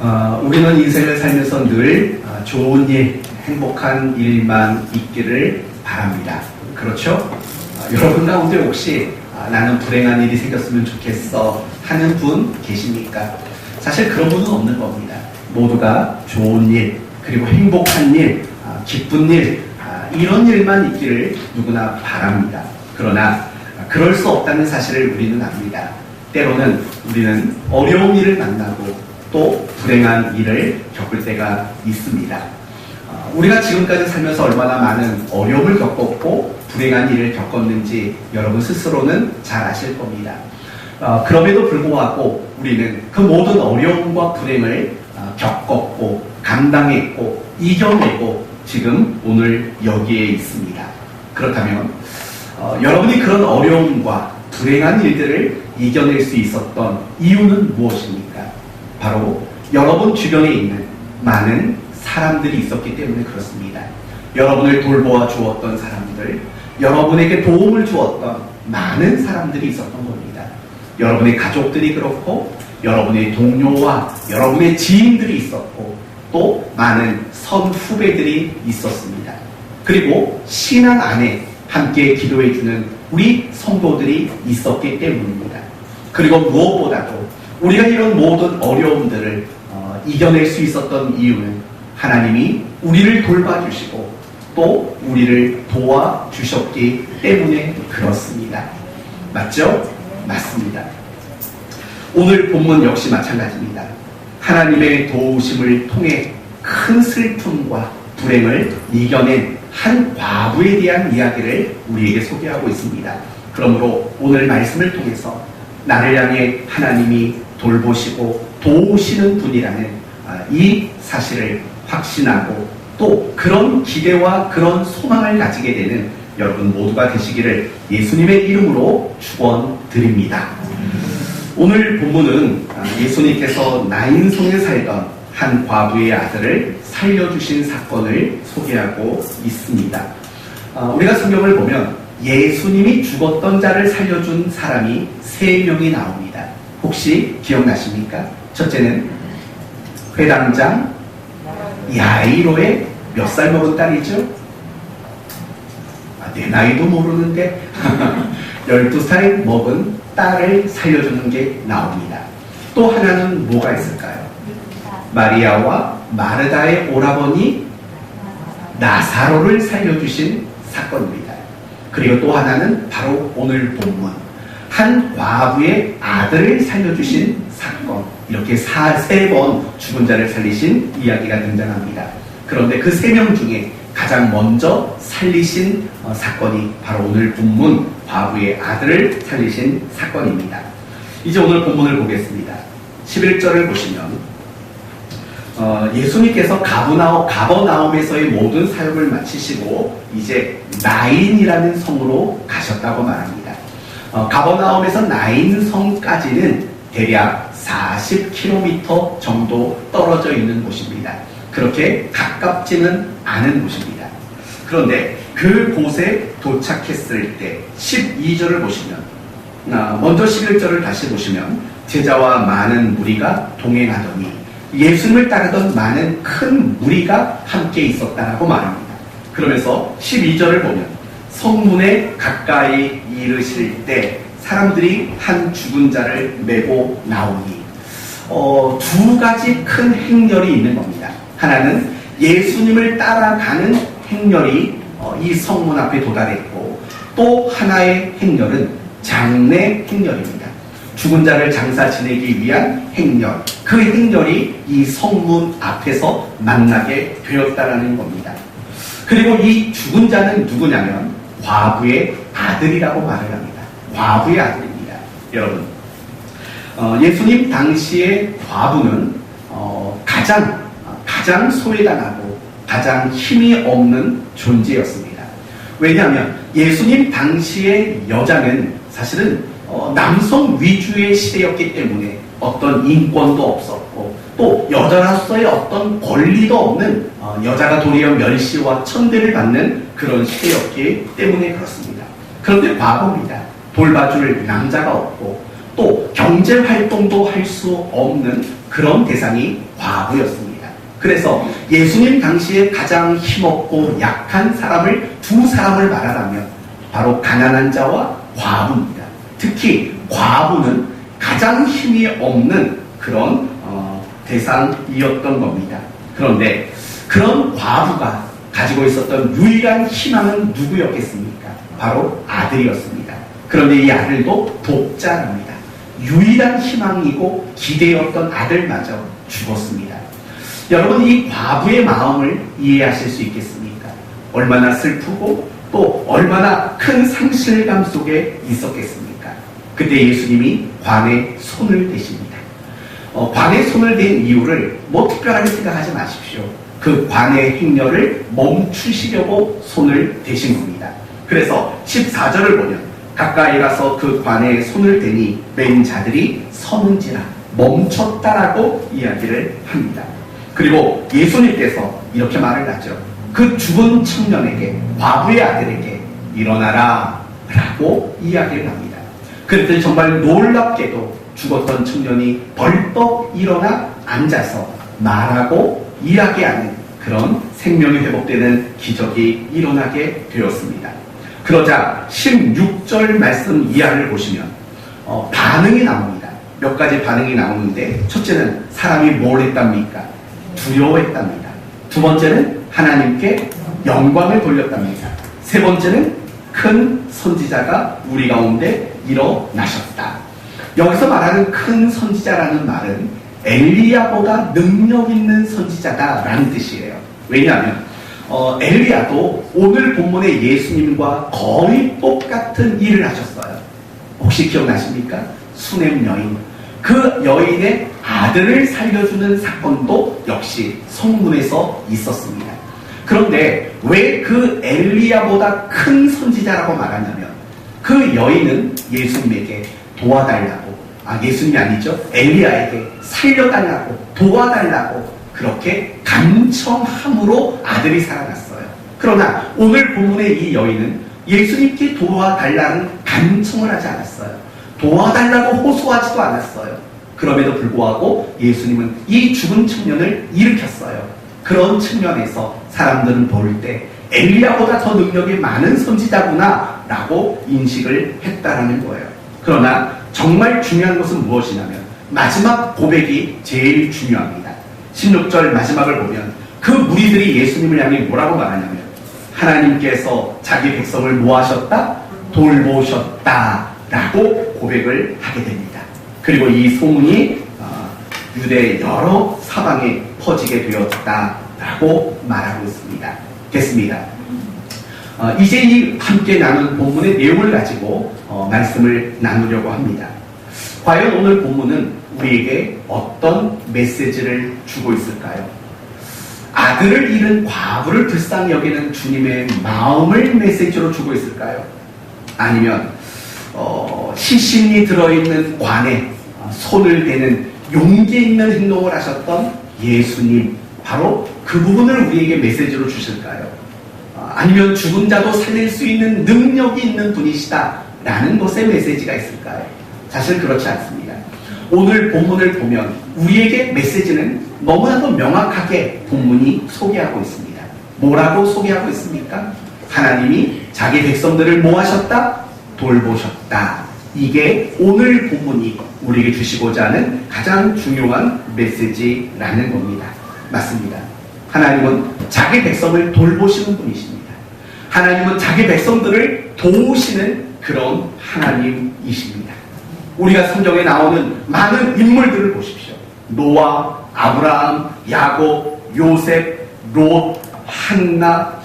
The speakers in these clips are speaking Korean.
우리는 인생을 살면서 늘 좋은 일, 행복한 일만 있기를 바랍니다. 그렇죠? 여러분 가운데 혹시 나는 불행한 일이 생겼으면 좋겠어 하는 분 계십니까? 사실 그런 분은 없는 겁니다. 모두가 좋은 일, 그리고 행복한 일, 기쁜 일, 이런 일만 있기를 누구나 바랍니다. 그러나 그럴 수 없다는 사실을 우리는 압니다. 때로는 우리는 어려운 일을 만나고 또 불행한 일을 겪을 때가 있습니다. 우리가 지금까지 살면서 얼마나 많은 어려움을 겪었고 불행한 일을 겪었는지 여러분 스스로는 잘 아실 겁니다. 그럼에도 불구하고 우리는 그 모든 어려움과 불행을 겪었고 감당했고 이겨내고 지금 오늘 여기에 있습니다. 그렇다면 여러분이 그런 어려움과 불행한 일들을 이겨낼 수 있었던 이유는 무엇입니까? 바로 여러분 주변에 있는 많은 사람들이 있었기 때문에 그렇습니다. 여러분을 돌보아 주었던 사람들, 여러분에게 도움을 주었던 많은 사람들이 있었던 겁니다. 여러분의 가족들이 그렇고 여러분의 동료와 여러분의 지인들이 있었고 또 많은 선 후배들이 있었습니다. 그리고 신앙 안에 함께 기도해주는 우리 성도들이 있었기 때문입니다. 그리고 무엇보다도 우리가 이런 모든 어려움들을 이겨낼 수 있었던 이유는 하나님이 우리를 돌봐주시고 또 우리를 도와주셨기 때문에 그렇습니다. 맞죠? 맞습니다. 오늘 본문 역시 마찬가지입니다. 하나님의 도우심을 통해 큰 슬픔과 불행을 이겨낸 한 과부에 대한 이야기를 우리에게 소개하고 있습니다. 그러므로 오늘 말씀을 통해서 나를 향해 하나님이 돌보시고 도우시는 분이라는 이 사실을 확신하고 또 그런 기대와 그런 소망을 가지게 되는 여러분 모두가 되시기를 예수님의 이름으로 축원드립니다. 오늘 본문은 예수님께서 나인성에 살던 한 과부의 아들을 살려주신 사건을 소개하고 있습니다. 우리가 성경을 보면 예수님이 죽었던 자를 살려준 사람이 3명이 나옵니다. 혹시 기억나십니까? 첫째는 회당장 야이로의 몇 살 먹은 딸이죠? 내 나이도 모르는데 12살 먹은 딸을 살려주는 게 나옵니다. 또 하나는 뭐가 있을까요? 마리아와 마르다의 오라버니 나사로를 살려주신 사건입니다. 그리고 또 하나는 바로 오늘 본문 한 과부의 아들을 살려주신 사건, 이렇게 3번 죽은 자를 살리신 이야기가 등장합니다. 그런데 그 3명 중에 가장 먼저 살리신 사건이 바로 오늘 본문 과부의 아들을 살리신 사건입니다. 이제 오늘 본문을 보겠습니다. 11절을 보시면 예수님께서 가버나움에서의 모든 사역을 마치시고 이제 나인이라는 성으로 가셨다고 말합니다. 가버나움에서 나인성까지는 대략 40km 정도 떨어져 있는 곳입니다. 그렇게 가깝지는 않은 곳입니다. 그런데 그곳에 도착했을 때 12절을 보시면 먼저 11절을 다시 보시면 제자와 많은 무리가 동행하더니 예수님을 따르던 많은 큰 무리가 함께 있었다라고 말합니다. 그러면서 12절을 보면 성문에 가까이 이르실 때 사람들이 한 죽은 자를 메고 나오니 2가지 큰 행렬이 있는 겁니다. 하나는 예수님을 따라가는 행렬이 이 성문 앞에 도달했고 또 하나의 행렬은 장례 행렬입니다. 죽은 자를 장사 지내기 위한 행렬, 그 행렬이 이 성문 앞에서 만나게 되었다라는 겁니다. 그리고 이 죽은 자는 누구냐면 과부의 아들이라고 말을 합니다. 과부의 아들입니다. 여러분, 예수님 당시의 과부는 가장 소외당하고 가장 힘이 없는 존재였습니다. 왜냐하면 예수님 당시의 여자는 사실은 남성 위주의 시대였기 때문에 어떤 인권도 없었고 또 여자로서의 어떤 권리도 없는 여자가 도리어 멸시와 천대를 받는 그런 시대였기 때문에 그렇습니다. 그런데 과부입니다. 돌봐줄 남자가 없고 또 경제활동도 할 수 없는 그런 대상이 과부였습니다. 그래서 예수님 당시에 가장 힘없고 약한 사람을 두 사람을 말하라면 바로 가난한 자와 과부입니다. 특히 과부는 가장 힘이 없는 그런 대상이었던 겁니다. 그런데 그런 과부가 가지고 있었던 유일한 희망은 누구였겠습니까? 바로 아들이었습니다. 그런데 이 아들도 독자랍니다. 유일한 희망이고 기대였던 아들마저 죽었습니다. 여러분, 이 과부의 마음을 이해하실 수 있겠습니까? 얼마나 슬프고 또 얼마나 큰 상실감 속에 있었겠습니까? 그때 예수님이 관에 손을 대십니다. 관에 손을 댄 이유를 뭐 특별하게 생각하지 마십시오. 그 관의 행렬을 멈추시려고 손을 대신 겁니다. 그래서 14절을 보면 가까이 가서 그 관에 손을 대니 맨 자들이 서는지라 멈췄다라고 이야기를 합니다. 그리고 예수님께서 이렇게 말을 하죠. 그 죽은 청년에게, 과부의 아들에게 일어나라 라고 이야기를 합니다. 그랬더니 정말 놀랍게도 죽었던 청년이 벌떡 일어나 앉아서 말하고 이야기하는 그런 생명이 회복되는 기적이 일어나게 되었습니다. 그러자 16절 말씀 이하를 보시면 반응이 나옵니다. 몇 가지 반응이 나오는데, 첫째는 사람이 뭘 했답니까? 두려워했답니다. 두 번째는 하나님께 영광을 돌렸답니다. 세 번째는 큰 선지자가 우리 가운데 일어나셨다. 여기서 말하는 큰 선지자라는 말은 엘리야보다 능력 있는 선지자다라는 뜻이에요. 왜냐하면 엘리야도 오늘 본문의 예수님과 거의 똑같은 일을 하셨어요. 혹시 기억나십니까? 수넴 여인. 그 여인의 아들을 살려주는 사건도 역시 성문에서 있었습니다. 그런데 왜 그 엘리야보다 큰 선지자라고 말하냐면, 그 여인은 예수님에게 도와달라고, 예수님이 아니죠, 엘리야에게 살려달라고, 도와달라고 그렇게 간청함으로 아들이 살아났어요. 그러나 오늘 본문의 이 여인은 예수님께 도와달라는 간청을 하지 않았어요. 도와달라고 호소하지도 않았어요. 그럼에도 불구하고 예수님은 이 죽은 청년을 일으켰어요. 그런 측면에서 사람들은 볼 때 엘리야보다 더 능력이 많은 선지자구나 라고 인식을 했다라는 거예요. 그러나 정말 중요한 것은 무엇이냐면 마지막 고백이 제일 중요합니다. 16절 마지막을 보면 그 무리들이 예수님을 향해 뭐라고 말하냐면, 하나님께서 자기 백성을 뭐하셨다? 돌보셨다 라고 고백을 하게 됩니다. 그리고 이 소문이 유대 여러 사방에 퍼지게 되었다라고 말하고 있습니다. 됐습니다. 이제 이 함께 나눈 본문의 내용을 가지고 말씀을 나누려고 합니다. 과연 오늘 본문은 우리에게 어떤 메시지를 주고 있을까요? 아들을 잃은 과부를 불쌍히 여기는 주님의 마음을 메시지로 주고 있을까요? 아니면 시신이 들어있는 관에 손을 대는 용기 있는 행동을 하셨던 예수님, 바로 그 부분을 우리에게 메시지로 주실까요? 아니면 죽은 자도 살릴 수 있는 능력이 있는 분이시다 라는 것의 메시지가 있을까요? 사실 그렇지 않습니다. 오늘 본문을 보면 우리에게 메시지는 너무나도 명확하게 본문이 소개하고 있습니다. 뭐라고 소개하고 있습니까? 하나님이 자기 백성들을 뭐 하셨다? 돌보셨다. 이게 오늘 본문이 우리에게 주시고자 하는 가장 중요한 메시지라는 겁니다. 맞습니다. 하나님은 자기 백성을 돌보시는 분이십니다. 하나님은 자기 백성들을 도우시는 그런 하나님이십니다. 우리가 성경에 나오는 많은 인물들을 보십시오. 노아, 아브라함, 야곱, 요셉, 롯, 한나,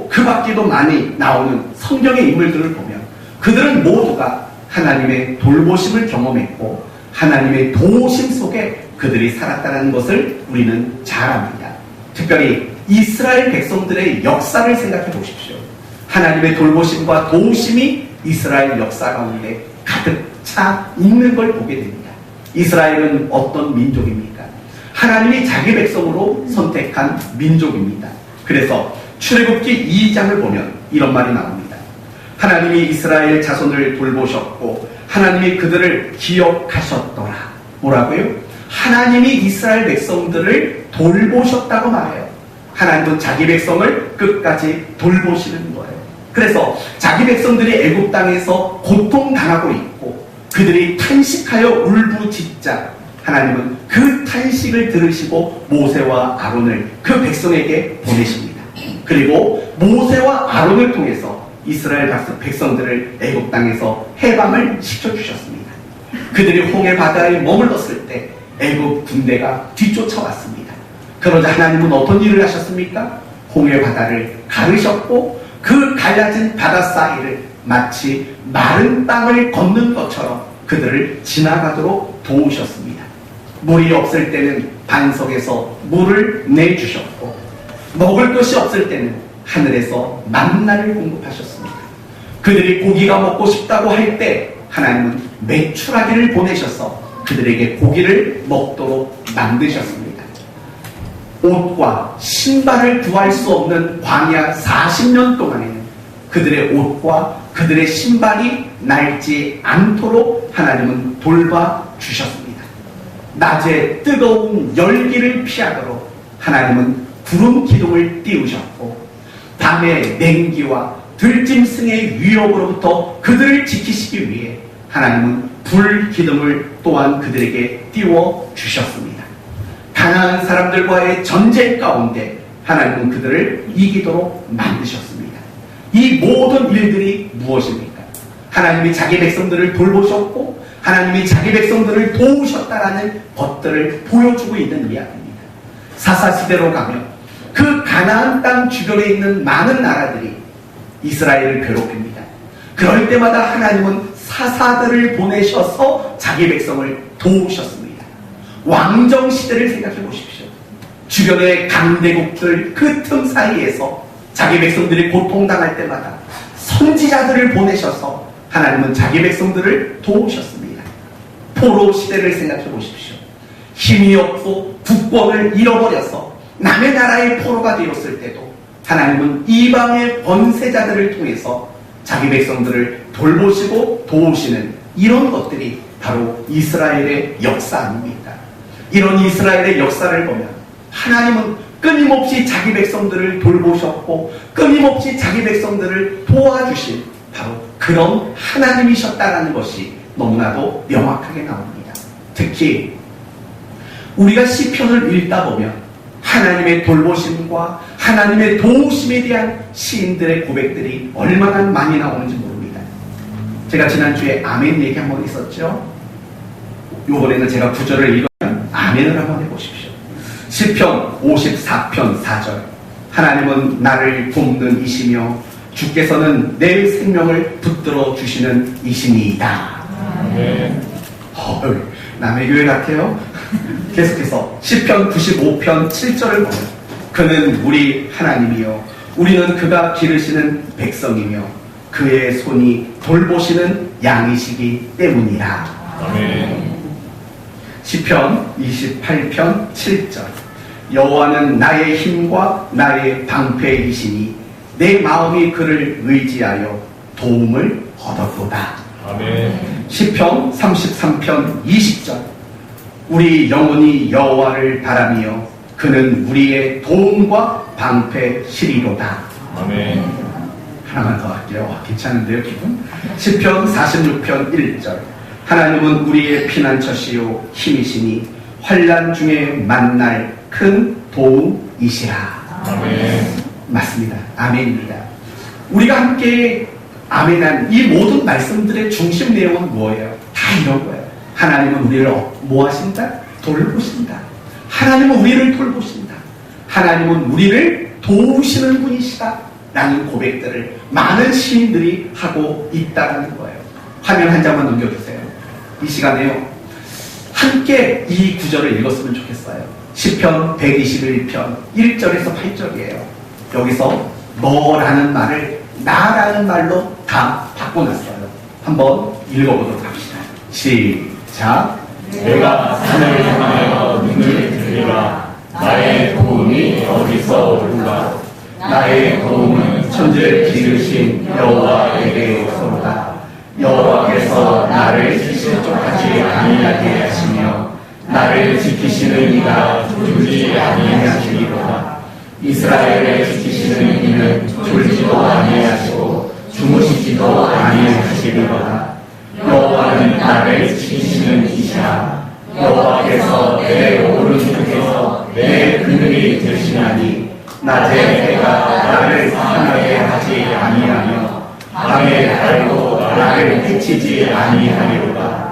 그 밖에도 많이 나오는 성경의 인물들을 보면 그들은 모두가 하나님의 돌보심을 경험했고 하나님의 도우심 속에 그들이 살았다는 것을 우리는 잘 압니다. 특별히 이스라엘 백성들의 역사를 생각해 보십시오. 하나님의 돌보심과 도우심이 이스라엘 역사 가운데 가득 차 있는 걸 보게 됩니다. 이스라엘은 어떤 민족입니까? 하나님이 자기 백성으로 선택한 민족입니다. 그래서 출애굽기 2장을 보면 이런 말이 나옵니다. 하나님이 이스라엘 자손을 돌보셨고 하나님이 그들을 기억하셨더라. 뭐라고요? 하나님이 이스라엘 백성들을 돌보셨다고 말해요. 하나님은 자기 백성을 끝까지 돌보시는 거예요. 그래서 자기 백성들이 애굽 땅에서 고통당하고 있고 그들이 탄식하여 울부짖자 하나님은 그 탄식을 들으시고 모세와 아론을 그 백성에게 보내십니다. 그리고 모세와 아론을 통해서 이스라엘 백성들을 애굽 땅에서 해방을 시켜주셨습니다. 그들이 홍해 바다에 머물렀을 때 애굽 군대가 뒤쫓아왔습니다. 그러자 하나님은 어떤 일을 하셨습니까? 홍해 바다를 가르셨고 그 갈라진 바다 사이를 마치 마른 땅을 걷는 것처럼 그들을 지나가도록 도우셨습니다. 물이 없을 때는 반석에서 물을 내주셨고 먹을 것이 없을 때는 하늘에서 만나를 공급하셨습니다. 그들이 고기가 먹고 싶다고 할 때 하나님은 메추라기를 보내셔서 그들에게 고기를 먹도록 만드셨습니다. 옷과 신발을 구할 수 없는 광야 40년 동안에는 그들의 옷과 그들의 신발이 낡지 않도록 하나님은 돌봐주셨습니다. 낮에 뜨거운 열기를 피하도록 하나님은 구름 기둥을 띄우셨고 밤에 냉기와 들짐승의 위협으로부터 그들을 지키시기 위해 하나님은 불 기둥을 또한 그들에게 띄워주셨습니다. 가난한 사람들과의 전쟁 가운데 하나님은 그들을 이기도록 만드셨습니다. 이 모든 일들이 무엇입니까? 하나님이 자기 백성들을 돌보셨고 하나님이 자기 백성들을 도우셨다라는 것들을 보여주고 있는 이야기입니다. 사사시대로 가면 그 가나안 땅 주변에 있는 많은 나라들이 이스라엘을 괴롭힙니다. 그럴 때마다 하나님은 사사들을 보내셔서 자기 백성을 도우셨습니다. 왕정시대를 생각해 보십시오. 주변의 강대국들 그 틈 사이에서 자기 백성들이 고통당할 때마다 선지자들을 보내셔서 하나님은 자기 백성들을 도우셨습니다. 포로 시대를 생각해 보십시오. 힘이 없고 국권을 잃어버려서 남의 나라의 포로가 되었을 때도 하나님은 이방의 번세자들을 통해서 자기 백성들을 돌보시고 도우시는 이런 것들이 바로 이스라엘의 역사 아닙니까? 이런 이스라엘의 역사를 보면 하나님은 끊임없이 자기 백성들을 돌보셨고 끊임없이 자기 백성들을 도와주신 바로 그런 하나님이셨다라는 것이 너무나도 명확하게 나옵니다. 특히 우리가 시편을 읽다 보면 하나님의 돌보심과 하나님의 도우심에 대한 시인들의 고백들이 얼마나 많이 나오는지 모릅니다. 제가 지난주에 아멘 얘기 한번 있었죠. 이번에는 제가 구절을 읽으면 아멘을 한번 해보십시오. 시편 54편 4절 하나님은 나를 돕는 이시며 주께서는 내 생명을 붙들어 주시는 이시니이다. 남의 교회 같아요. 계속해서 시편 95편 7절을 보면 그는 우리 하나님이요 우리는 그가 기르시는 백성이며 그의 손이 돌보시는 양이시기 때문이라. 아멘. 시편 28편 7절 여호와는 나의 힘과 나의 방패이시니 내 마음이 그를 의지하여 도움을 얻었도다. 아멘. 시편 33편 20절 우리 영혼이 여호와를 바라며 그는 우리의 도움과 방패시리로다. 아멘. 하나만 더 할게요. 괜찮은데요, 기분? 시편 46편 1절 하나님은 우리의 피난처시요 힘이시니 환난 중에 만날 큰 도움이시라. 아멘. 맞습니다. 아멘입니다. 우리가 함께 아멘한 이 모든 말씀들의 중심 내용은 뭐예요? 다 이런 거예요. 하나님은 우리를 뭐 하신다? 돌보신다. 하나님은 우리를 돌보신다. 하나님은 우리를 도우시는 분이시다. 라는 고백들을 많은 시인들이 하고 있다는 거예요. 화면 한 장만 넘겨주세요. 이 시간에요. 함께 이 구절을 읽었으면 좋겠어요. 시편 121편 1절에서 8절이에요. 여기서 너라는 말을 나라는 말로 다 바꿔놨어요. 한번 읽어보도록 합시다. 시작. 내가 산을 향하여 눈을 들리라. 나의 도움이 어디서 올라. 나의 도움은 천지를 지으신 여호와에게 오소로다. 여호와께서 나를 실족하지 아니하게 하시며 나를 이스라엘을 지키시는 이는 졸지도 아니하시고 주무시지도 아니하시리로다. 여호와는 나를 지키시는 이시라. 여호와께서 내 오른쪽에서 내 그늘이 되시나니 낮에 해가 나를 상하게 하지 아니하며 밤에 달도 나를 해치지 아니하리로다.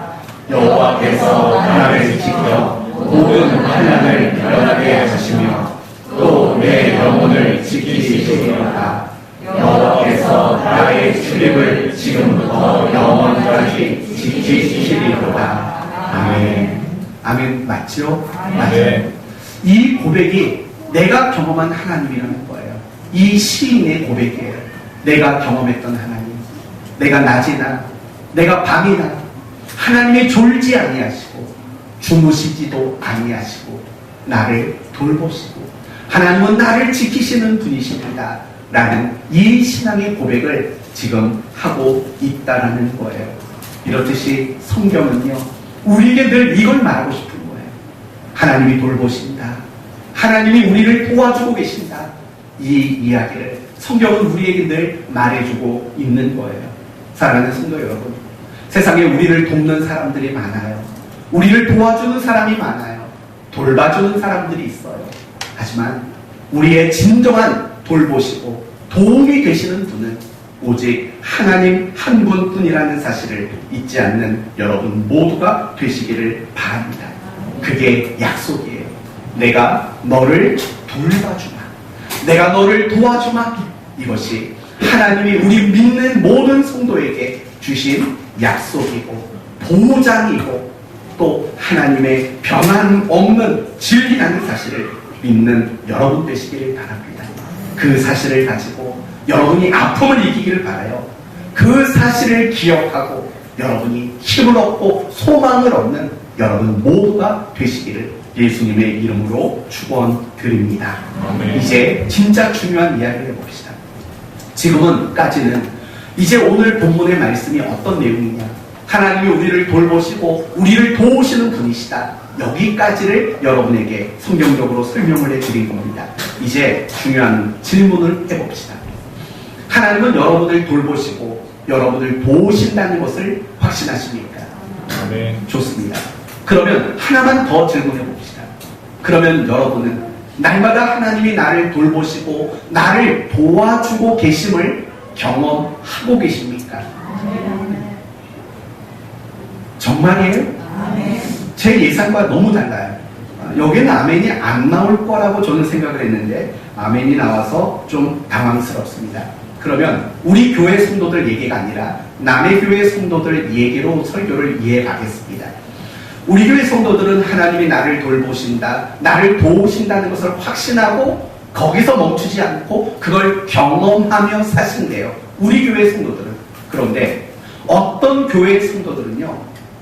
여호와께서 나를 지켜 모든 환난을 면하게 하시며 또 내 영혼을 지키시리로다. 여호와께서 나의 출입을 지금부터 영원까지 지키시리로다. 아멘. 아멘. 맞죠? 아멘. 이 고백이 내가 경험한 하나님이라는 거예요. 이 시인의 고백이에요. 내가 경험했던 하나님, 내가 낮이나 내가 밤이나 하나님이 졸지 아니하시고 주무시지도 아니하시고 나를 돌보시고 하나님은 나를 지키시는 분이십니다 라는 이 신앙의 고백을 지금 하고 있다라는 거예요. 이렇듯이 성경은요, 우리에게 늘 이걸 말하고 싶은 거예요. 하나님이 돌보신다, 하나님이 우리를 도와주고 계신다. 이 이야기를 성경은 우리에게 늘 말해주고 있는 거예요. 사랑하는 성도 여러분, 세상에 우리를 돕는 사람들이 많아요. 우리를 도와주는 사람이 많아요. 돌봐주는 사람들이 있어요. 하지만 우리의 진정한 돌보시고 도움이 되시는 분은 오직 하나님 한 분뿐이라는 사실을 잊지 않는 여러분 모두가 되시기를 바랍니다. 그게 약속이에요. 내가 너를 돌봐주마, 내가 너를 도와주마. 이것이 하나님이 우리 믿는 모든 성도에게 주신 약속이고 보장이고 또 하나님의 변함 없는 진리라는 사실을 믿는 여러분 되시기를 바랍니다. 그 사실을 가지고 여러분이 아픔을 이기기를 바라요. 그 사실을 기억하고 여러분이 힘을 얻고 소망을 얻는 여러분 모두가 되시기를 예수님의 이름으로 축원드립니다. 이제 진짜 중요한 이야기를 해봅시다. 지금은까지는 이제 오늘 본문의 말씀이 어떤 내용이냐, 하나님이 우리를 돌보시고 우리를 도우시는 분이시다, 여기까지를 여러분에게 성경적으로 설명을 해드린 겁니다. 이제 중요한 질문을 해봅시다. 하나님은 여러분을 돌보시고 여러분을 도우신다는 것을 확신하십니까? 네. 좋습니다. 그러면 하나만 더 질문해 봅시다. 그러면 여러분은 날마다 하나님이 나를 돌보시고 나를 도와주고 계심을 경험하고 계십니까? 정말이에요? 제 예상과 너무 달라요. 여기는 아멘이 안 나올 거라고 저는 생각을 했는데 아멘이 나와서 좀 당황스럽습니다. 그러면 우리 교회 성도들 얘기가 아니라 남의 교회 성도들 얘기로 설교를 이해하겠습니다. 우리 교회 성도들은 하나님이 나를 돌보신다, 나를 도우신다는 것을 확신하고 거기서 멈추지 않고 그걸 경험하며 사신대요. 우리 교회 성도들은. 그런데 어떤 교회 성도들은요,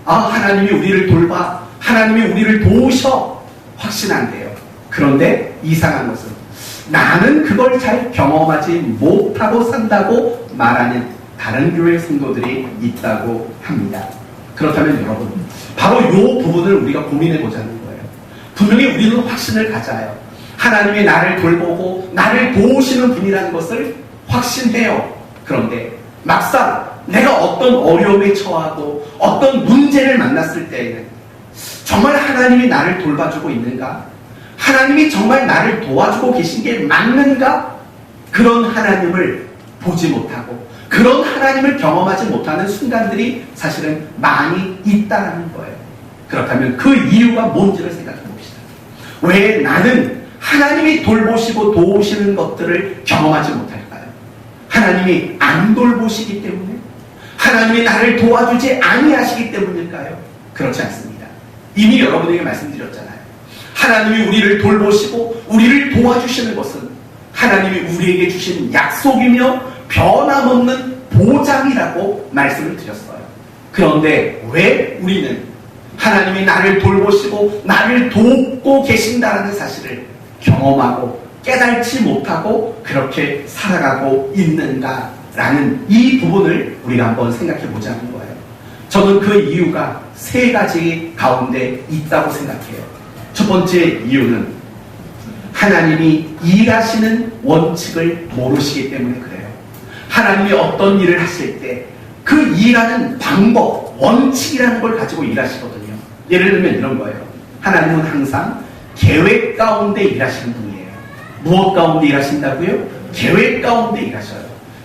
하나님이 우리를 돌봐, 하나님이 우리를 도우셔 확신한대요. 그런데 이상한 것은 나는 그걸 잘 경험하지 못하고 산다고 말하는 다른 교회 성도들이 있다고 합니다. 그렇다면 여러분, 바로 이 부분을 우리가 고민해 보자는 거예요. 분명히 우리는 확신을 가져요. 하나님이 나를 돌보고 나를 도우시는 분이라는 것을 확신해요. 그런데 막상 내가 어떤 어려움에 처하고 어떤 문제를 만났을 때에는 정말 하나님이 나를 돌봐주고 있는가? 하나님이 정말 나를 도와주고 계신 게 맞는가? 그런 하나님을 보지 못하고 그런 하나님을 경험하지 못하는 순간들이 사실은 많이 있다는 거예요. 그렇다면 그 이유가 뭔지를 생각해 봅시다. 왜 나는 하나님이 돌보시고 도우시는 것들을 경험하지 못할까요? 하나님이 안 돌보시기 때문에? 하나님이 나를 도와주지 아니하시기 때문일까요? 그렇지 않습니다. 이미 여러분에게 말씀드렸잖아요. 하나님이 우리를 돌보시고 우리를 도와주시는 것은 하나님이 우리에게 주신 약속이며 변함없는 보장이라고 말씀을 드렸어요. 그런데 왜 우리는 하나님이 나를 돌보시고 나를 돕고 계신다는 사실을 경험하고 깨닫지 못하고 그렇게 살아가고 있는가라는 이 부분을 우리가 한번 생각해 보자는 거예요. 저는 그 이유가 세 가지 가운데 있다고 생각해요. 첫 번째 이유는 하나님이 일하시는 원칙을 모르시기 때문에 그래요. 하나님이 어떤 일을 하실 때 그 일하는 방법, 원칙이라는 걸 가지고 일하시거든요. 예를 들면 이런 거예요. 하나님은 항상 계획 가운데 일하시는 분이에요. 무엇 가운데 일하신다고요? 계획 가운데 일하셔요.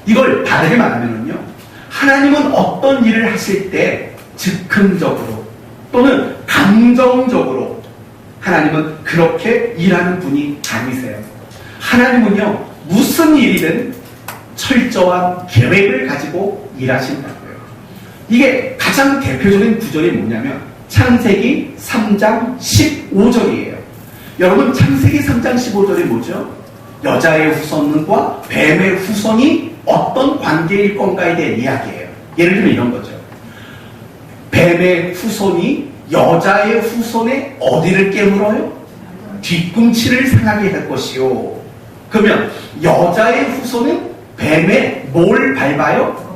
이걸 다르게 말하면요, 하나님은 어떤 일을 하실 때 즉흥적으로 또는 감정적으로 하나님은 그렇게 일하는 분이 아니세요. 하나님은요, 무슨 일이든 철저한 계획을 가지고 일하신다고요. 이게 가장 대표적인 구절이 뭐냐면 창세기 3장 15절이에요. 여러분, 창세기 3장 15절이 뭐죠? 여자의 후손과 뱀의 후손이 어떤 관계일 건가에 대한 이야기예요. 예를 들면 이런 거죠. 뱀의 후손이 여자의 후손의 어디를 깨물어요? 뒤꿈치를 상하게 할 것이요. 그러면 여자의 후손은 뱀의 뭘 밟아요?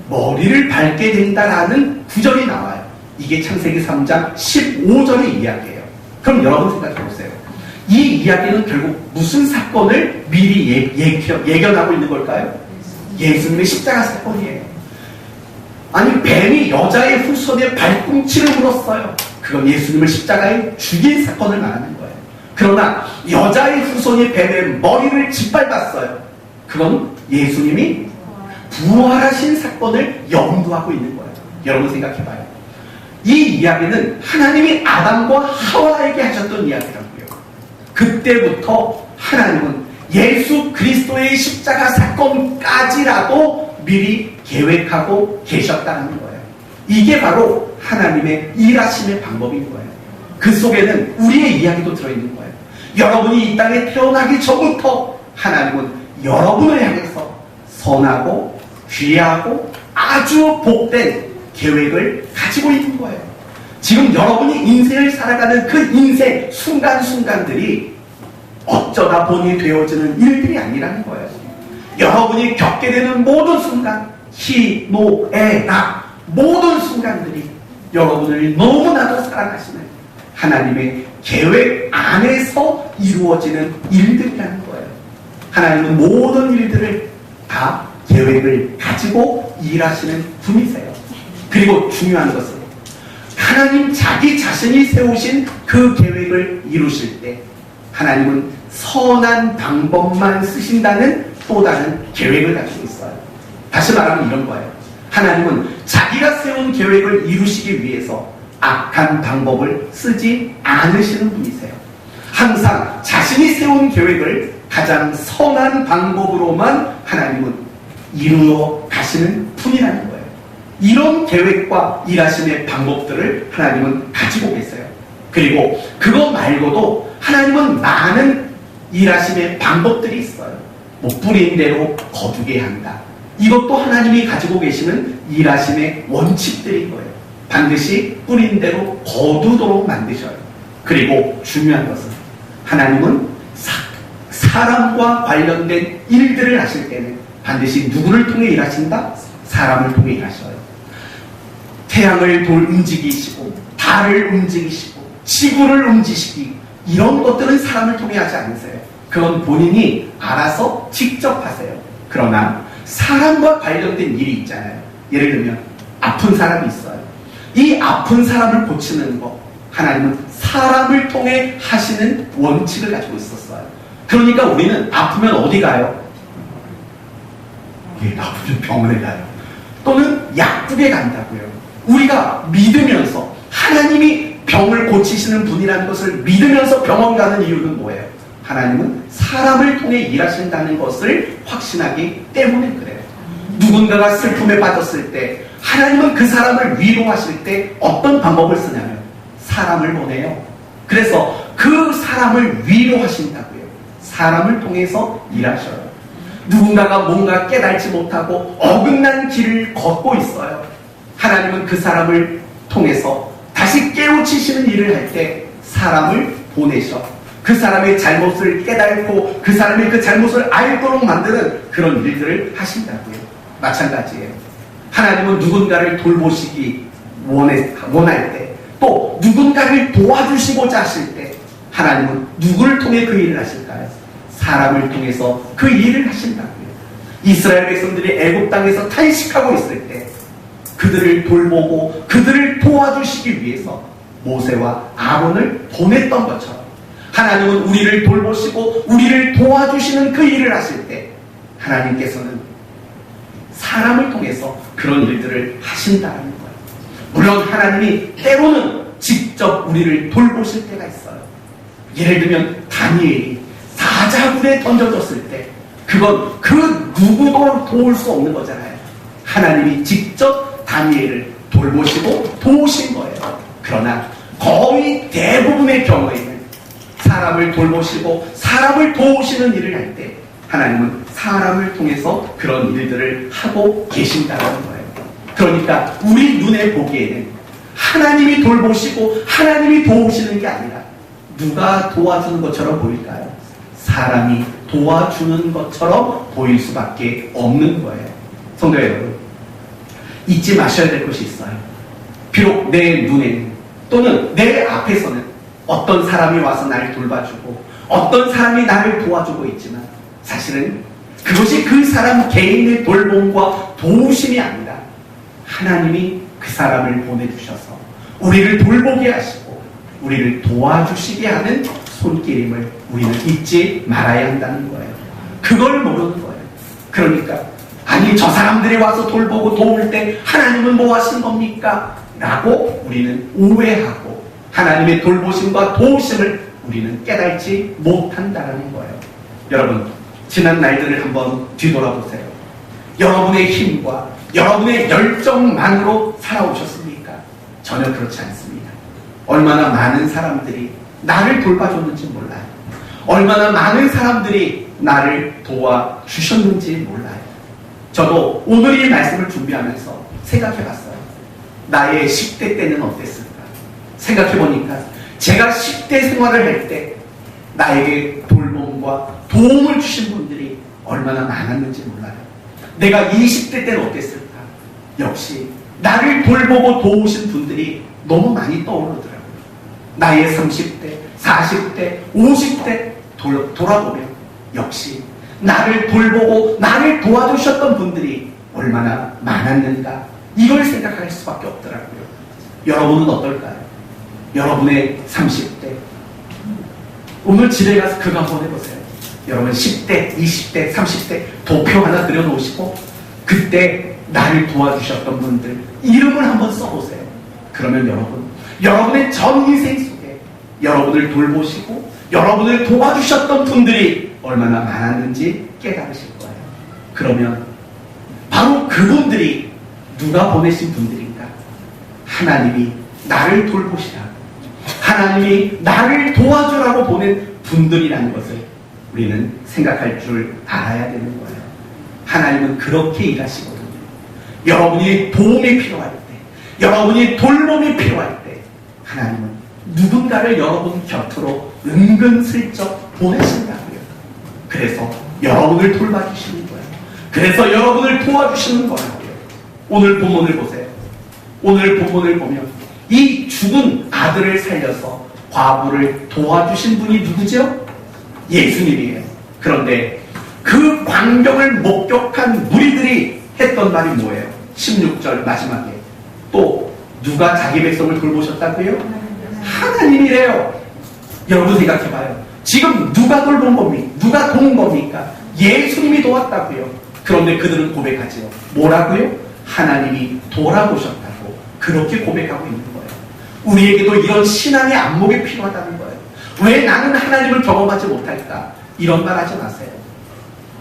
머리를 밟게 된다라는 구절이 나와요. 이게 창세기 3장 15절의 이야기예요. 그럼 여러분 생각해 보세요. 이 이야기는 결국 무슨 사건을 미리 예견하고 있는 걸까요? 예수님의 십자가 사건이에요. 아니, 뱀이 여자의 후손의 발꿈치를 물었어요. 그건 예수님을 십자가에 죽인 사건을 말하는 거예요. 그러나 여자의 후손이 뱀의 머리를 짓밟았어요. 그건 예수님이 부활하신 사건을 염두하고 있는 거예요. 여러분 생각해봐요. 이 이야기는 하나님이 아담과 하와에게 하셨던 이야기라고요. 그때부터 하나님은 예수 그리스도의 십자가 사건까지라도 미리 계획하고 계셨다는 거예요. 이게 바로 하나님의 일하심의 방법인 거예요. 그 속에는 우리의 이야기도 들어있는 거예요. 여러분이 이 땅에 태어나기 전부터 하나님은 여러분을 향해서 선하고 귀하고 아주 복된 계획을 가지고 있는 거예요. 지금 여러분이 인생을 살아가는 그 인생 순간순간들이 어쩌다 보니 되어지는 일들이 아니라는 거예요. 여러분이 겪게 되는 모든 순간, 희, 노, 애, 나, 모든 순간들이 여러분을 너무나도 사랑하시는 하나님의 계획 안에서 이루어지는 일들이라는 거예요. 하나님은 모든 일들을 다 계획을 가지고 일하시는 분이세요. 그리고 중요한 것은 하나님 자기 자신이 세우신 그 계획을 이루실 때 하나님은 선한 방법만 쓰신다는 또 다른 계획을 가지고 있어요. 다시 말하면 이런 거예요. 하나님은 자기가 세운 계획을 이루시기 위해서 악한 방법을 쓰지 않으시는 분이세요. 항상 자신이 세운 계획을 가장 선한 방법으로만 하나님은 이루어 가시는 분이라는 거예요. 이런 계획과 일하심의 방법들을 하나님은 가지고 계세요. 그리고 그거 말고도 하나님은 많은 일하심의 방법들이 있어요. 뭐 뿌린 대로 거두게 한다. 이것도 하나님이 가지고 계시는 일하심의 원칙들인 거예요. 반드시 뿌린 대로 거두도록 만드셔요. 그리고 중요한 것은 하나님은 사람과 관련된 일들을 하실 때는 반드시 누구를 통해 일하신다? 사람을 통해 일하셔요. 태양을 움직이시고 달을 움직이시고 지구를 움직이시기 이런 것들은 사람을 통해 하지 않으세요. 그건 본인이 알아서 직접 하세요. 그러나 사람과 관련된 일이 있잖아요. 예를 들면 아픈 사람이 있어요. 이 아픈 사람을 고치는 것, 하나님은 사람을 통해 하시는 원칙을 가지고 있었어요. 그러니까 우리는 아프면 어디 가요? 아프면 병원에 가요. 또는 약국에 간다고요. 우리가 믿으면서 하나님이 병을 고치시는 분이라는 것을 믿으면서 병원 가는 이유는 뭐예요? 하나님은 사람을 통해 일하신다는 것을 확신하기 때문에 그래요. 누군가가 슬픔에 빠졌을 때 하나님은 그 사람을 위로하실 때 어떤 방법을 쓰냐면 사람을 보내요. 그래서 그 사람을 위로하신다고요. 사람을 통해서 일하셔요. 누군가가 뭔가 깨달지 못하고 어긋난 길을 걷고 있어요. 하나님은 그 사람을 통해서 다시 깨우치시는 일을 할 때 사람을 보내셔. 그 사람의 잘못을 깨닫고 그 사람의 그 잘못을 알도록 만드는 그런 일들을 하신다고요. 마찬가지예요. 하나님은 누군가를 돌보시기 원할 때, 또 누군가를 도와주시고자 하실 때 하나님은 누구를 통해 그 일을 하실까요? 사람을 통해서 그 일을 하신다고요. 이스라엘 백성들이 애굽 땅에서 탄식하고 있을 때 그들을 돌보고 그들을 도와주시기 위해서 모세와 아론을 보냈던 것처럼 하나님은 우리를 돌보시고 우리를 도와주시는 그 일을 하실 때 하나님께서는 사람을 통해서 그런 일들을 하신다는 거예요. 물론 하나님이 때로는 직접 우리를 돌보실 때가 있어요. 예를 들면 다니엘이 사자굴에 던져졌을 때 그건 그 누구도 도울 수 없는 거잖아요. 하나님이 직접 다니엘을 돌보시고 도우신 거예요. 그러나 거의 대부분의 경우에는 사람을 돌보시고 사람을 도우시는 일을 할 때 하나님은 사람을 통해서 그런 일들을 하고 계신다는 거예요. 그러니까 우리 눈에 보기에는 하나님이 돌보시고 하나님이 도우시는 게 아니라 누가 도와주는 것처럼 보일까요? 사람이 도와주는 것처럼 보일 수밖에 없는 거예요. 성도 여러분, 잊지 마셔야 될 것이 있어요. 비록 내 눈에는 또는 내 앞에서는 어떤 사람이 와서 나를 돌봐주고 어떤 사람이 나를 도와주고 있지만 사실은 그것이 그 사람 개인의 돌봄과 도우심이 아니라 하나님이 그 사람을 보내주셔서 우리를 돌보게 하시고 우리를 도와주시게 하는 손길임을 우리는 잊지 말아야 한다는 거예요. 그걸 모르는 거예요. 그러니까 아니 저 사람들이 와서 돌보고 도울 때 하나님은 뭐 하신 겁니까? 라고 우리는 오해하고 하나님의 돌보심과 도우심을 우리는 깨닫지 못한다는 거예요. 여러분, 지난 날들을 한번 뒤돌아보세요. 여러분의 힘과 여러분의 열정만으로 살아오셨습니까? 전혀 그렇지 않습니다. 얼마나 많은 사람들이 나를 돌봐줬는지 몰라요. 얼마나 많은 사람들이 나를 도와주셨는지 몰라요. 저도 오늘 이 말씀을 준비하면서 생각해봤어요. 나의 10대 때는 어땠을까? 생각해보니까 제가 10대 생활을 할 때 나에게 돌봄과 도움을 주신 분들이 얼마나 많았는지 몰라요. 내가 20대 때는 어땠을까? 역시 나를 돌보고 도우신 분들이 너무 많이 떠오르더라고요. 나의 30대, 40대, 50대 돌아보면 역시 나를 돌보고 나를 도와주셨던 분들이 얼마나 많았는가 이걸 생각할 수밖에 없더라고요. 여러분은 어떨까요? 여러분의 30대 오늘 집에 가서 그거 한번 해보세요. 여러분 10대, 20대, 30대 도표 하나 그려놓으시고 그때 나를 도와주셨던 분들 이름을 한번 써보세요. 그러면 여러분의 전 인생 속에 여러분을 돌보시고 여러분을 도와주셨던 분들이 얼마나 많았는지 깨달으실 거예요. 그러면 바로 그분들이 누가 보내신 분들인가? 하나님이 나를 돌보시라고 하나님이 나를 도와주라고 보낸 분들이라는 것을 우리는 생각할 줄 알아야 되는 거예요. 하나님은 그렇게 일하시거든요. 여러분이 도움이 필요할 때, 여러분이 돌봄이 필요할 때 하나님은 누군가를 여러분 곁으로 은근슬쩍 보내신다고요. 그래서 여러분을 돌봐주시는 거예요. 그래서 여러분을 도와주시는 거라고요. 오늘 본문을 보세요. 오늘 본문을 보면 이 죽은 아들을 살려서 과부를 도와주신 분이 누구죠? 예수님이에요. 그런데 그 광경을 목격한 무리들이 했던 말이 뭐예요? 16절 마지막에 또 누가 자기 백성을 돌보셨다고요? 하나님이래요. 여러분 생각해봐요. 지금 누가 돌본 겁니까? 누가 도운 겁니까? 예수님이 도왔다고요. 그런데 그들은 고백하지요. 뭐라고요? 하나님이 돌아보셨다고 그렇게 고백하고 있는 거예요. 우리에게도 이런 신앙의 안목이 필요하다는 거예요. 왜 나는 하나님을 경험하지 못할까? 이런 말 하지 마세요.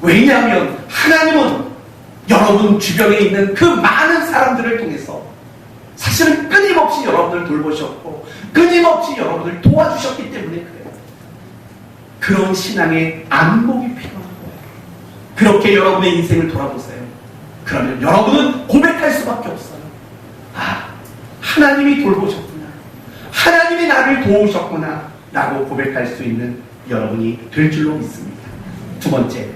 왜냐하면 하나님은 여러분 주변에 있는 그 많은 사람들을 통해서 사실은 끊임없이 여러분을 돌보셨고 끊임없이 여러분을 도와주셨기 때문에 그래요. 그런 신앙의 안목이 필요한 거예요. 그렇게 여러분의 인생을 돌아보세요. 그러면 여러분은 고백할 수밖에 없어요. 아, 하나님이 돌보셨구나. 하나님이 나를 도우셨구나 라고 고백할 수 있는 여러분이 될 줄로 믿습니다. 두 번째,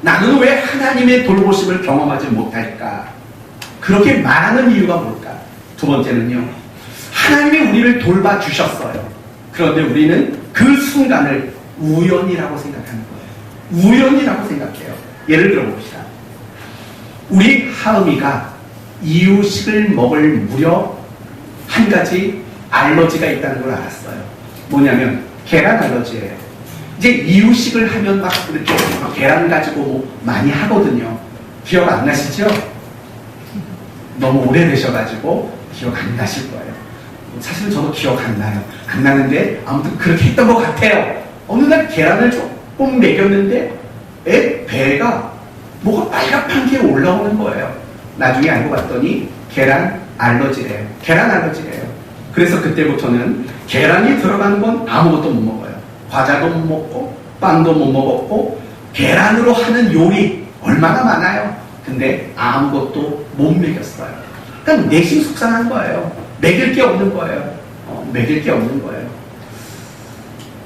나는 왜 하나님의 돌보심을 경험하지 못할까? 그렇게 말하는 이유가 뭘까? 두 번째는요, 하나님이 우리를 돌봐주셨어요. 그런데 우리는 그 순간을 우연이라고 생각하는 거예요. 우연이라고 생각해요. 예를 들어 봅시다. 우리 하은이가 이유식을 먹을 무렵 한 가지 알러지가 있다는 걸 알았어요. 뭐냐면 계란 알러지예요. 이제 이유식을 하면 막 이렇게 계란 가지고 뭐 많이 하거든요. 기억 안 나시죠? 너무 오래되셔가지고 기억 안 나실 거예요. 사실은 저도 기억 안 나요. 안 나는데 아무튼 그렇게 했던 것 같아요. 어느 날 계란을 조금 먹였는데 배가 뭐가 빨갛게 게 올라오는 거예요. 나중에 알고 봤더니 계란 알러지래요. 계란 알러지래요. 그래서 그때부터는 계란이 들어가는 건 아무것도 못 먹어요. 과자도 못 먹고 빵도 못 먹었고 계란으로 하는 요리 얼마나 많아요. 근데 아무것도 못 먹였어요. 그러니까 내심 속상한 거예요. 먹일 게 없는 거예요. 먹일 게 없는 거예요.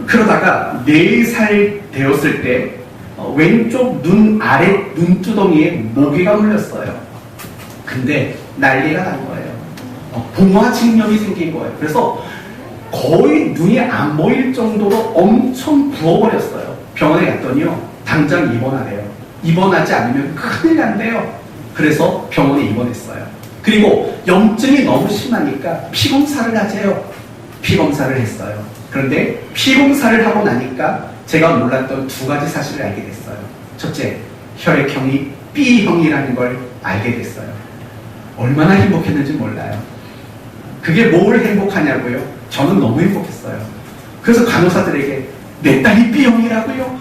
그러다가 4살 되었을 때 왼쪽 눈 아래 눈두덩이에 모기가 물렸어요. 근데 난리가 난 거예요. 봉화증염이 생긴 거예요. 그래서 거의 눈이 안 보일 정도로 엄청 부어버렸어요. 병원에 갔더니요, 당장 입원하래요. 입원하지 않으면 큰일 난대요. 그래서 병원에 입원했어요. 그리고 염증이 너무 심하니까 피검사를 하재요. 피검사를 했어요. 그런데 피검사를 하고 나니까 제가 몰랐던 2가지 사실을 알게 됐어요. 첫째, 혈액형이 B형이라는 걸 알게 됐어요. 얼마나 행복했는지 몰라요. 그게 뭘 행복하냐고요? 저는 너무 행복했어요. 그래서 간호사들에게 내 딸이 B형이라고요?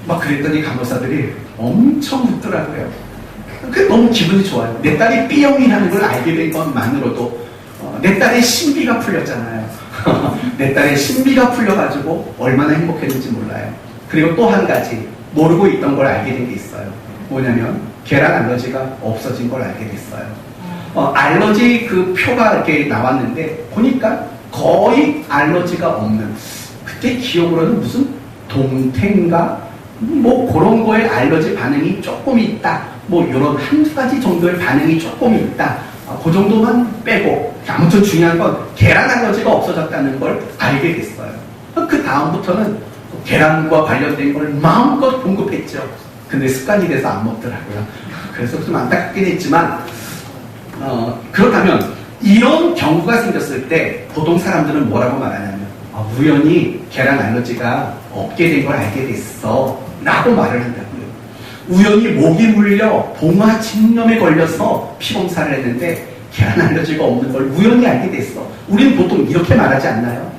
막 그랬더니 간호사들이 엄청 웃더라고요. 그게 너무 기분이 좋아요. 내 딸이 B형이라는 걸 알게 된 것만으로도 내 딸의 신비가 풀렸잖아요. 내 딸의 신비가 풀려가지고 얼마나 행복했는지 몰라요. 그리고 또 한 가지 모르고 있던 걸 알게 된 게 있어요. 뭐냐면 계란 알러지가 없어진 걸 알게 됐어요. 알러지 그 표가 이렇게 나왔는데 보니까 거의 알러지가 없는, 그때 기억으로는 무슨 동태인가 뭐 그런 거에 알러지 반응이 조금 있다, 뭐 이런 1-2가지 정도의 반응이 조금 있다, 그 정도만 빼고 아무튼 중요한 건 계란 알러지가 없어졌다는 걸 알게 됐어요. 그 다음부터는 계란과 관련된 걸 마음껏 공급했죠. 근데 습관이 돼서 안 먹더라고요. 그래서 좀 안타깝긴 했지만 그렇다면 이런 경우가 생겼을 때 보통 사람들은 뭐라고 말하냐면 우연히 계란 알러지가 없게 된 걸 알게 됐어 라고 말을 한다고요. 우연히 목이 물려 봉화증염에 걸려서 피검사를 했는데 계란 알러지가 없는 걸 우연히 알게 됐어. 우리는 보통 이렇게 말하지 않나요?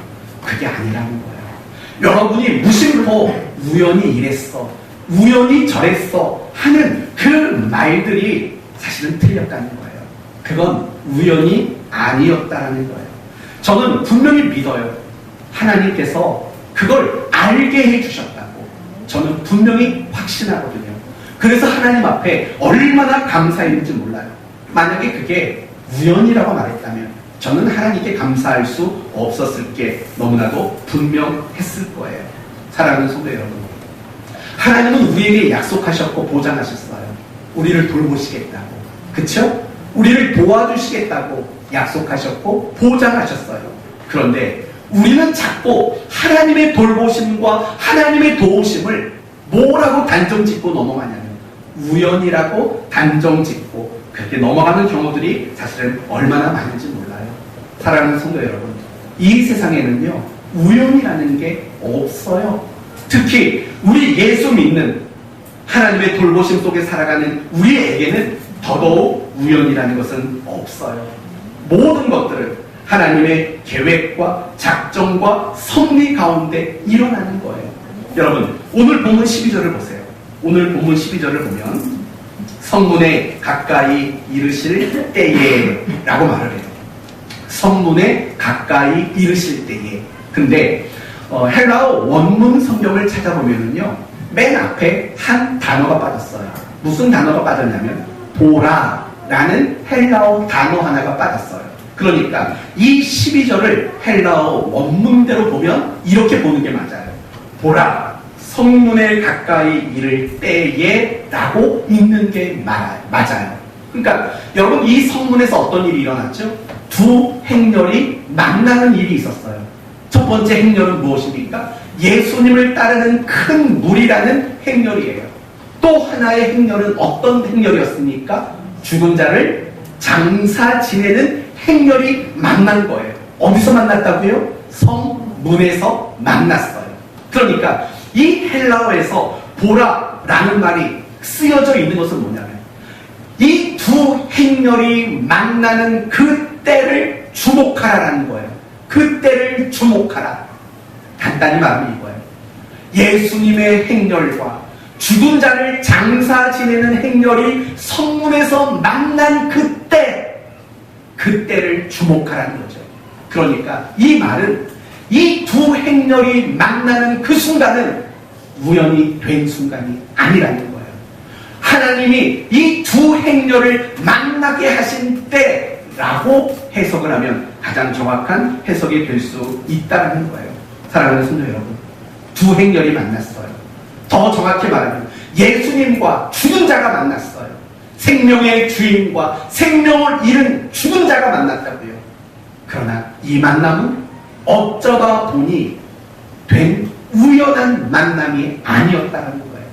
그게 아니라는 거예요. 여러분이 무심코 우연히 이랬어, 우연히 저랬어 하는 그 말들이 사실은 틀렸다는 거예요. 그건 우연이 아니었다는 거예요. 저는 분명히 믿어요. 하나님께서 그걸 알게 해주셨다고 저는 분명히 확신하거든요. 그래서 하나님 앞에 얼마나 감사했는지 몰라요. 만약에 그게 우연이라고 말했다면 저는 하나님께 감사할 수 없었을 게 너무나도 분명했을 거예요. 사랑하는 성도 여러분, 하나님은 우리에게 약속하셨고 보장하셨어요. 우리를 돌보시겠다고, 그쵸? 우리를 도와주시겠다고 약속하셨고 보장하셨어요. 그런데 우리는 자꾸 하나님의 돌보심과 하나님의 도우심을 뭐라고 단정짓고 넘어가냐면 우연이라고 단정짓고 그렇게 넘어가는 경우들이 사실은 얼마나 많은지 몰라요. 사랑하는 성도 여러분, 이 세상에는요 우연이라는 게 없어요. 특히 우리 예수 믿는 하나님의 돌보심 속에 살아가는 우리에게는 더더욱 우연이라는 것은 없어요. 모든 것들은 하나님의 계획과 작정과 섭리 가운데 일어나는 거예요. 여러분, 오늘 본문 12절을 보세요. 오늘 본문 12절을 보면 성문에 가까이 이르실 때에 라고 말을 해요. 성문에 가까이 이르실 때에. 근데 헬라어 원문 성경을 찾아보면은요 맨 앞에 한 단어가 빠졌어요. 무슨 단어가 빠졌냐면 보라라는 헬라어 단어 하나가 빠졌어요. 그러니까 이 12절을 헬라어 원문대로 보면 이렇게 보는 게 맞아요. 보라, 성문에 가까이 이를 때에 라고 읽는 게 맞아요. 그러니까 여러분, 이 성문에서 어떤 일이 일어났죠? 두 행렬이 만나는 일이 있었어요. 첫 번째 행렬은 무엇입니까? 예수님을 따르는 큰 무리라는 행렬이에요. 또 하나의 행렬은 어떤 행렬이었습니까? 죽은 자를 장사 지내는 행렬이 만난 거예요. 어디서 만났다고요? 성문에서 만났어요. 그러니까 이 헬라어에서 보라라는 말이 쓰여져 있는 것은 뭐냐면 이 두 행렬이 만나는 그 때를 주목하라라는 거예요. 그 때를 주목하라. 간단히 말하면 이거예요. 예수님의 행렬과 죽은 자를 장사 지내는 행렬이 성문에서 만난 그때를 주목하라는 거죠. 그러니까 이 말은 이 두 행렬이 만나는 그 순간은 우연히 된 순간이 아니라는 거예요. 하나님이 이 두 행렬을 만나게 하신 때라고 해석을 하면 가장 정확한 해석이 될 수 있다는 거예요. 사랑하는 성도 여러분, 두 행렬이 만났어요. 더 정확히 말하면 예수님과 죽은 자가 만났어요. 생명의 주인과 생명을 잃은 죽은 자가 만났다고요. 그러나 이 만남은 어쩌다 보니 된 우연한 만남이 아니었다는 거예요.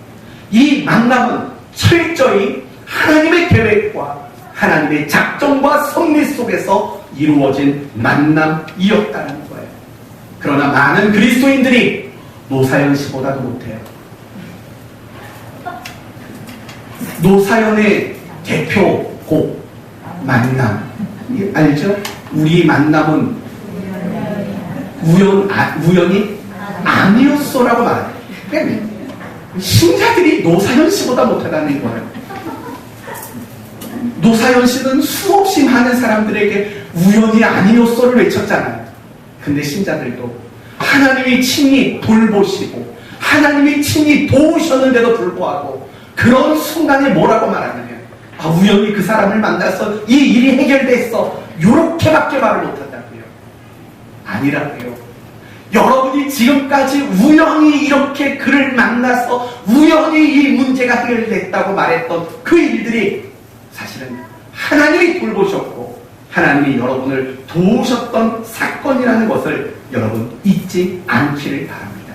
이 만남은 철저히 하나님의 계획과 하나님의 작정과 섭리 속에서 이루어진 만남이었다는 거예요. 그러나 많은 그리스도인들이 노사연 씨보다도 못해요. 노사연의 대표곡 만남 알죠? 우리 만남은 우연이 아니었어라고 말해요. 그러니까 신자들이 노사연 씨보다 못하다는 거예요. 노사연 씨는 수없이 많은 사람들에게 우연이 아니었어를 외쳤잖아요. 근데 신자들도 하나님이 친히 돌보시고 하나님이 친히 도우셨는데도 불구하고 그런 순간에 뭐라고 말하냐면 우연히 그 사람을 만나서 이 일이 해결됐어 요렇게밖에 말을 못한다고요. 아니라고요. 여러분이 지금까지 우연히 이렇게 그를 만나서 우연히 이 문제가 해결됐다고 말했던 그 일들이 사실은 하나님이 돌보셨고 하나님이 여러분을 도우셨던 사건이라는 것을 여러분 잊지 않기를 바랍니다.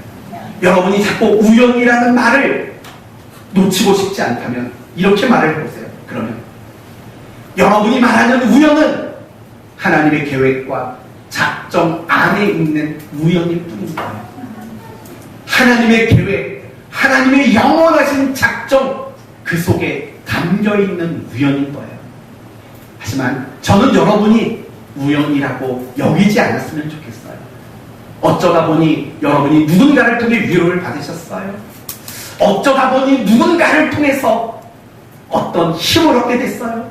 여러분이 자꾸 우연이라는 말을 놓치고 싶지 않다면 이렇게 말을 해보세요. 그러면 여러분이 말하는 우연은 하나님의 계획과 작정 안에 있는 우연일 뿐입니다. 하나님의 계획, 하나님의 영원하신 작정 그 속에 담겨있는 우연인 거예요. 하지만 저는 여러분이 우연이라고 여기지 않았으면 좋겠어요. 어쩌다 보니 여러분이 누군가를 통해 위로를 받으셨어요. 어쩌다 보니 누군가를 통해서 어떤 힘을 얻게 됐어요.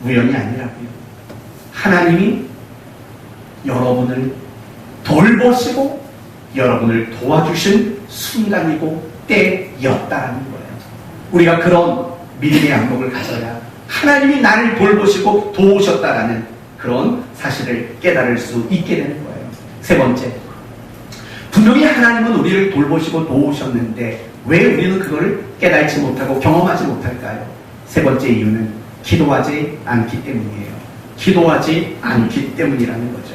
우연이 아니라고요. 하나님이 여러분을 돌보시고 여러분을 도와주신 순간이고 때였다는 거예요. 우리가 그런 믿음의 양목을 가져야 하나님이 나를 돌보시고 도우셨다라는 그런 사실을 깨달을 수 있게 되는 거예요. 세 번째, 분명히 하나님은 우리를 돌보시고 도우셨는데 왜 우리는 그걸 깨달지 못하고 경험하지 못할까요? 세 번째 이유는 기도하지 않기 때문이에요. 기도하지 않기 때문이라는 거죠.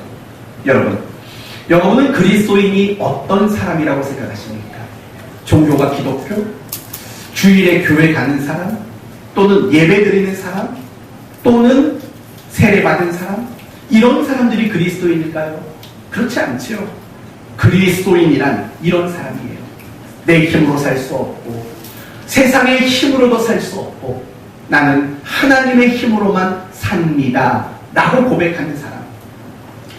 여러분은 그리스도인이 어떤 사람이라고 생각하십니까? 종교가 기독교? 주일에 교회 가는 사람? 또는 예배 드리는 사람? 또는 세례 받은 사람? 이런 사람들이 그리스도인일까요? 그렇지 않죠. 그리스도인이란 이런 사람이에요. 내 힘으로 살 수 없고 세상의 힘으로도 살 수 없고 나는 하나님의 힘으로만 삽니다 라고 고백하는 사람.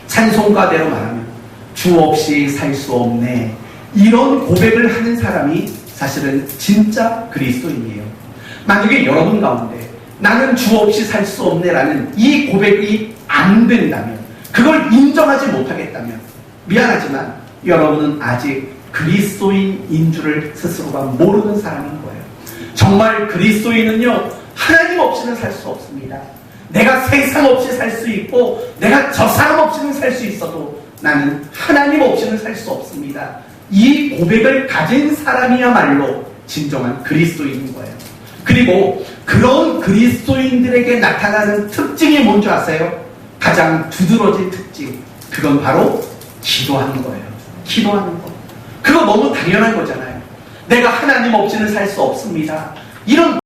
찬송가대로 말하면 주 없이 살 수 없네 이런 고백을 하는 사람이 사실은 진짜 그리스도인이에요. 만약에 여러분 가운데 나는 주 없이 살 수 없네 라는 이 고백이 안 된다면, 그걸 인정하지 못하겠다면 미안하지만 여러분은 아직 그리스도인인 줄을 스스로가 모르는 사람인 거예요. 정말 그리스도인은요, 하나님 없이는 살 수 없습니다. 내가 세상 없이 살 수 있고 내가 저 사람 없이는 살 수 있어도 나는 하나님 없이는 살 수 없습니다. 이 고백을 가진 사람이야말로 진정한 그리스도인인 거예요. 그리고 그런 그리스도인들에게 나타나는 특징이 뭔지 아세요? 가장 두드러진 특징, 그건 바로 기도하는 거예요. 기도하는 거. 그거 너무 당연한 거잖아요. 내가 하나님 없이는 살 수 없습니다. 이런